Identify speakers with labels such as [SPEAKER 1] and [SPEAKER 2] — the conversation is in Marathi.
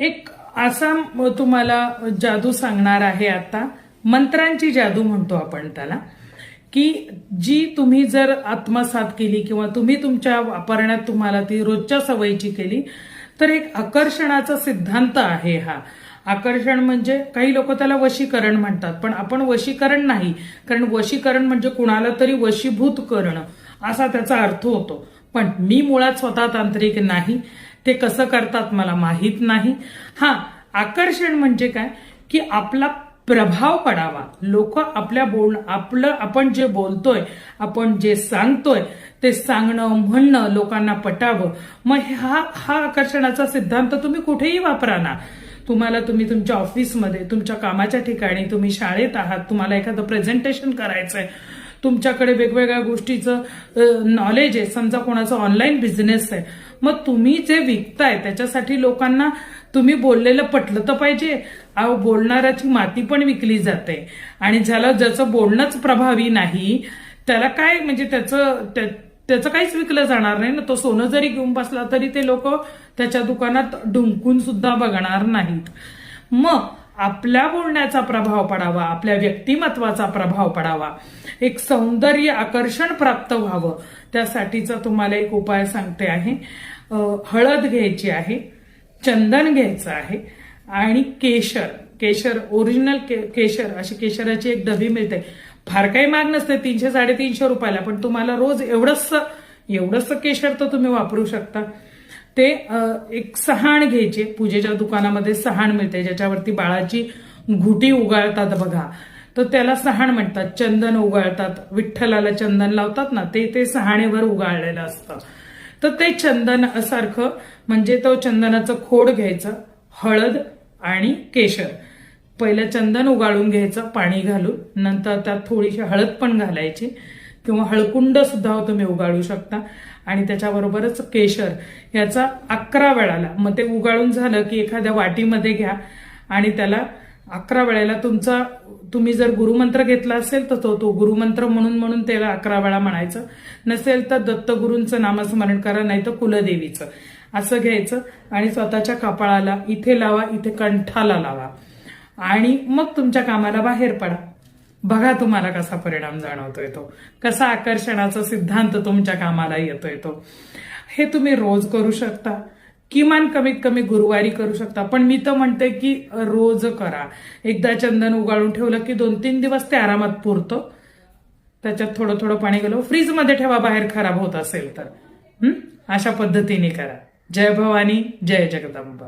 [SPEAKER 1] एक असा तुम्हाला जादू सांगणार आहे आता, मंत्रांची जादू म्हणतो आपण त्याला, की जी तुम्ही जर आत्मसात केली किंवा तुम्ही तुमच्या वापरण्यात तुम्हाला ती रोजच्या सवयीची केली तर एक आकर्षणाचा सिद्धांत आहे हा. आकर्षण म्हणजे काही लोक त्याला वशीकरण म्हणतात, पण आपण वशीकरण नाही, कारण वशीकरण म्हणजे कुणाला तरी वशीभूत करणं असा त्याचा अर्थ होतो. पण मी मुळात स्वतः तांत्रिक नाही, ते कसं करतात मला माहीत नाही. हा, आकर्षण म्हणजे काय की आपला प्रभाव पडावा, लोक आपल्या आपण जे बोलतोय, आपण जे सांगतोय ते सांगणं म्हणणं लोकांना पटावं. मग हा आकर्षणाचा सिद्धांत तुम्ही कुठेही वापरा ना. तुम्ही तुमच्या ऑफिसमध्ये, तुमच्या कामाच्या ठिकाणी, तुम्ही शाळेत आहात, तुम्हाला एखादं प्रेझेंटेशन करायचंय, तुमच्याकडे वेगवेगळ्या गोष्टीचं नॉलेज आहे, समजा कोणाचा ऑनलाईन बिझनेस आहे, मग तुम्ही जे विकताय त्याच्यासाठी लोकांना तुम्ही बोललेलं पटलं तर पाहिजे. अहो, बोलणाऱ्याची माती पण विकली जाते, आणि ज्याचं बोलणंच प्रभावी नाही त्याला काय, म्हणजे त्याचं काहीच विकलं जाणार नाही ना. तो सोनं जरी घेऊन बसला तरी ते लोक त्याच्या दुकानात ढुंकून सुद्धा बघणार नाहीत. मग आपल्या बोलण्याचा प्रभाव पडावा, आपल्या व्यक्तिमत्वाचा प्रभाव पडावा, एक सौंदर्य आकर्षण प्राप्त व्हावं, त्यासाठीचा तुम्हाला एक उपाय सांगते आहे. हळद घ्यायची आहे, चंदन घ्यायचं आहे, आणि केशर ओरिजिनल केशर, अशी केशराची एक डबी मिळते. फार काही महाग नसते, 300-350 रुपयाला, पण तुम्हाला रोज एवढंच केशर तर तुम्ही वापरू शकता. ते एक सहाण घ्यायचे, पूजेच्या दुकानामध्ये सहाण मिळते ज्याच्यावरती बाळाची घुटी उगाळतात बघा, तर त्याला सहाण म्हणतात. चंदन उगाळतात, विठ्ठलाला चंदन लावतात ना, ते सहाणेवर उगाळलेलं असतं. तर ते चंदन सारखं, म्हणजे तो चंदनाचं खोड घ्यायचं, हळद आणि केशर. पहिलं चंदन उगाळून घ्यायचं पाणी घालून, नंतर त्यात थोडीशी हळद पण घालायची, किंवा हळकुंड सुद्धा तुम्ही उगाळू शकता, आणि त्याच्याबरोबरच केशर याचा 11 वेळाला, मग ते उगाळून झालं की एखाद्या वाटीमध्ये घ्या, आणि त्याला 11 वेळेला तुम्ही जर गुरुमंत्र घेतला असेल तर तो गुरुमंत्र म्हणून त्याला 11 वेळा म्हणायचं. नसेल तर दत्तगुरूंचं नामस्मरण करा, नाही तर कुलदेवीचं. असं घ्यायचं आणि स्वतःच्या कपाळाला इथे लावा, इथे कंठाला लावा, आणि मग तुमच्या कामाला बाहेर पडा. बघा तुम्हाला कसा परिणाम जाणवतोय तो, कसा आकर्षणाचा सिद्धांत तुमच्या कामाला येतोय तो. हे तुम्ही रोज करू शकता, किमान कमीत कमी गुरुवारी करू शकता, पण मी तर म्हणते की रोज करा. एकदा चंदन उगाळून ठेवलं की 2-3 दिवस ते आरामात पुरतं. त्याच्यात थोडं पाणी घालून फ्रीजमध्ये ठेवा, बाहेर खराब होत असेल तर. अशा पद्धतीने करा. जय भवानी, जय जगदंबा.